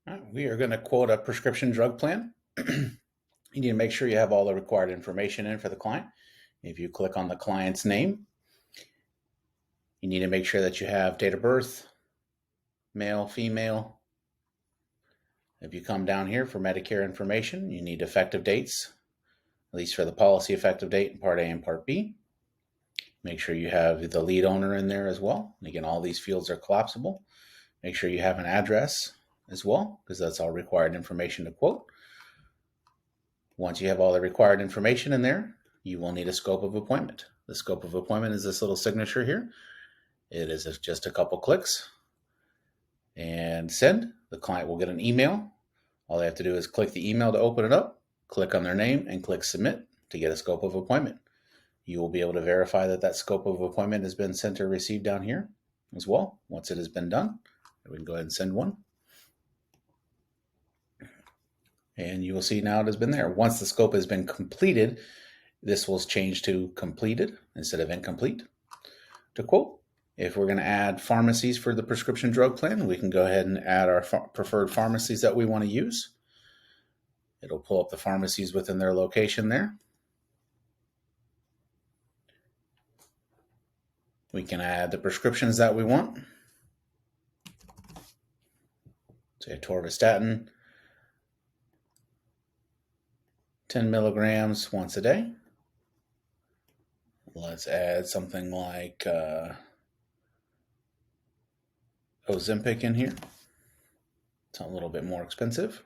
All right, we are going to quote a prescription drug plan. You need to make sure you have all the required information in for the client. If you click on the client's name, you need to make sure that you have date of birth, male, female. If you come down here for Medicare information, you need effective dates, at least for the policy effective date in Part A and Part B. Make sure you have the lead owner in there as well. And again, all these fields are collapsible. Make sure you have an address as well, because that's all required information to quote. Once you have all the required information in there, you will need a scope of appointment. The scope of appointment is this little signature here. It is just a couple clicks and send. The client will get an email. All they have to do is click the email to open it up, click on their name, and click submit to get a scope of appointment. You will be able to verify that that scope of appointment has been sent or received down here as well. Once it has been done, we can go ahead and send one. And you will see now it has been there. Once the scope has been completed, this will change to completed instead of incomplete. To quote, if we're going to add pharmacies for the prescription drug plan, we can go ahead and add our preferred pharmacies that we want to use. It'll pull up the pharmacies within their location there. We can add the prescriptions that we want. Say atorvastatin, 10 milligrams once a day. Let's add something like Ozempic in here. It's a little bit more expensive.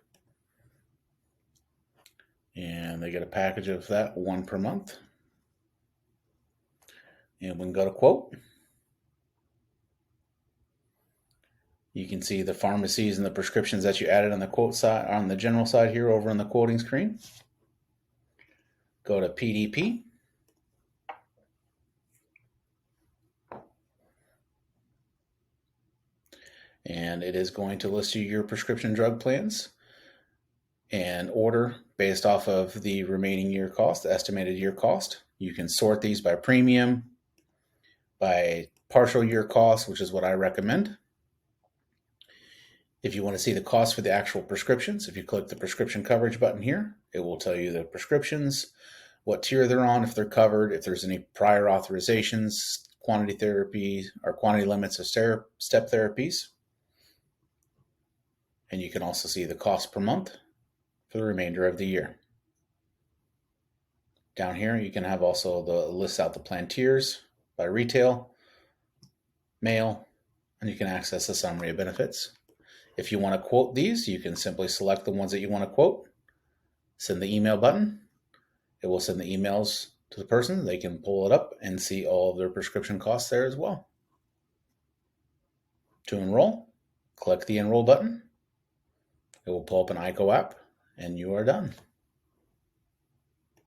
And they get a package of that, one per month. And we can go to quote. You can see the pharmacies and the prescriptions that you added on the quote side, on the general side here over on the quoting screen. Go to PDP. And it is going to list you your prescription drug plans and order based off of the remaining year cost, the estimated year cost. You can sort these by premium, by partial year cost, which is what I recommend. If you want to see the cost for the actual prescriptions, if you click the prescription coverage button here, it will tell you the prescriptions, what tier they're on, if they're covered, if there's any prior authorizations, quantity therapy or quantity limits of step therapies. And you can also see the cost per month for the remainder of the year. Down here, you can have also the list out the plan tiers by retail, mail, and you can access the summary of benefits. If you want to quote these, you can simply select the ones that you want to quote, send the email button. It will send the emails to the person. They can pull it up and see all of their prescription costs there as well. To enroll, click the enroll button. It will pull up an ICO app, and you are done.